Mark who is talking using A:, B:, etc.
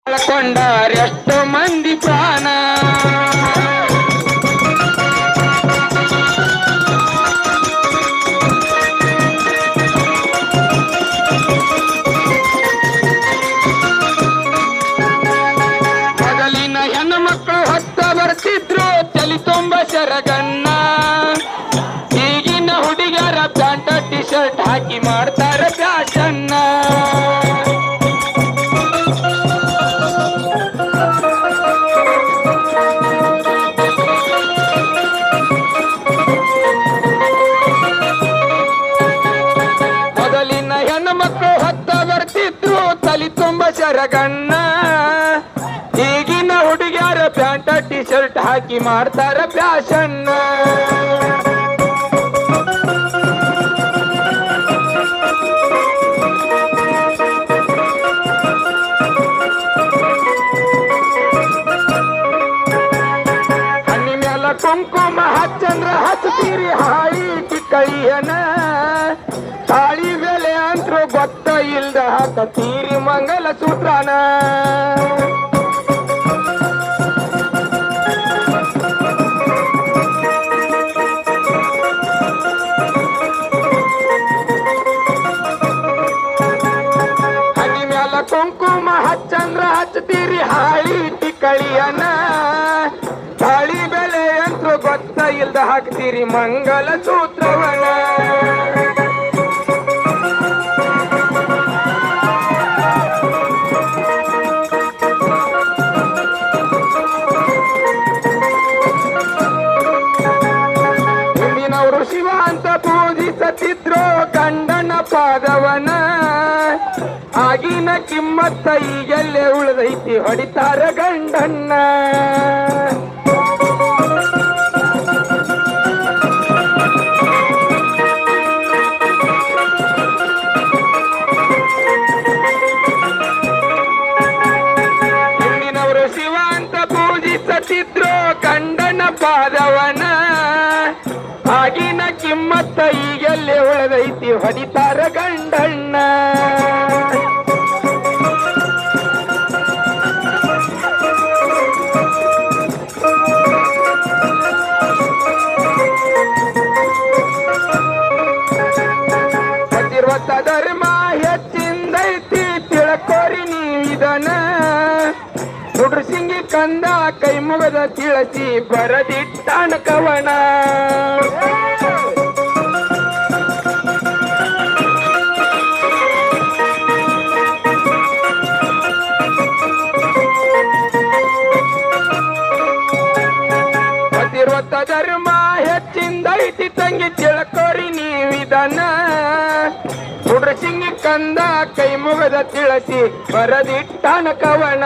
A: ಕಳ್ಕೊಂಡಾರೆಷ್ಟು ಮಂದಿ ಪ್ರಾಣ. ಹಗಲಿನ ಹೆಣ್ಣು ಮಕ್ಕಳು ಹೊತ್ತ ಬರ್ತಿದ್ರು ತಲೆ ತುಂಬ ಸೆರಗನ್ನ. ಈಗಿನ ಹುಡುಗರ ಪ್ಯಾಂಟ ಟಿ ಶರ್ಟ್ ಹಾಕಿ ಮಾಡ್ತಾರೆ ಫ್ಯಾಷನ್ನ. ಮೊದಲಿನ ಹೆಣ್ಣು ಮಕ್ಕಳು ಹೊತ್ತ ಬರ್ತಿದ್ರು ತಲೆ ತುಂಬ ಸೆರಗನ್ನ. ಈಗಿನ ಹುಡುಗಿಯರ ಪ್ಯಾಂಟ ಟಿ ಶರ್ಟ್ ಹಾಕಿ ಮಾಡ್ತಾರ ಫ್ಯಾಷನ್ನ. ಹಣ್ಣಿ ಮ್ಯಾಲ ಕುಂಕುಮ ಹಚ್ಚಂದ್ರ ಹಚ್ಚತೀರಿ ಹಾಳಿ ಟಿಕ್ಕಳಿಯನ. ತಾಳಿ ಬೆಲೆ ಅಂತ್ರು ಗೊತ್ತ ಇಲ್ದ ಹಾಕತೀರಿ ಮಂಗಲ ಸೂತ್ರನ. ಹಣ್ಣಿ ಮ್ಯಾಲ ಕುಂಕುಮ ಹಚ್ಚಂದ್ರ ಹಚ್ಚತೀರಿ ಹಾಳಿ ಟಿಕ್ಕಳಿಯನ. ತಾಳಿ ಬೆಲೆ ಅಂತ್ರು ಗೊತ್ತ ಇಲ್ದ ಹಾಕ್ತೀರಿ ಮಂಗಲ ಸೂತ್ರವನ. ಹಿಂದಿನವರು ಶಿವ ಅಂತ ಪೂಜಿಸತಿದ್ರು ಗಂಡನ ಪಾದವನ. ಆಗಿನ ಕಿಮ್ಮತ್ತ ಈಗೆಲ್ಲೇ ಉಳಿದೈತಿ ಹೊಡಿತಾರ ಗಂಡನ್ನ. ಹಿಂದಿನವರು ಶಿವ ಅಂತ ಪೂಜಿಸತಿದ್ರು ಗಂಡನ ಪಾದವನ. ಆಗಿನ ಕಿಮ್ಮತ್ತ ಈಗೆಲ್ಲೇ ಉಳಿದೈತಿ ಹೊಡಿತಾರ ಗಂಡಣ್ಣ. ಪತಿವ್ರತ ಧರ್ಮ ಹೆಚ್ಚಿಂದೈತಿ ತಿಳ್ಕೋರಿ ನೀವಿದನ. ಹುಡ್ರು ಸಿಂಗಿ ಕಂದ ಕೈ ಮುಗದ ತಿಳಸಿ ಬರದಿಟ್ಟಾನ ಕವನ. ಪತಿವ್ರತ ಧರ್ಮ ಹೆಚ್ಚಿಂದೈತಿ ತಂಗಿ ತಿಳ್ಕೋರಿ ನೀವಿದನ. ಹುಡ್ರು ಸಿಂಗಿ ಕಂದ ಕೈ ಮುಗದ ತಿಳಸಿ ಬರದಿಟ್ಟಾನ ಕವನ.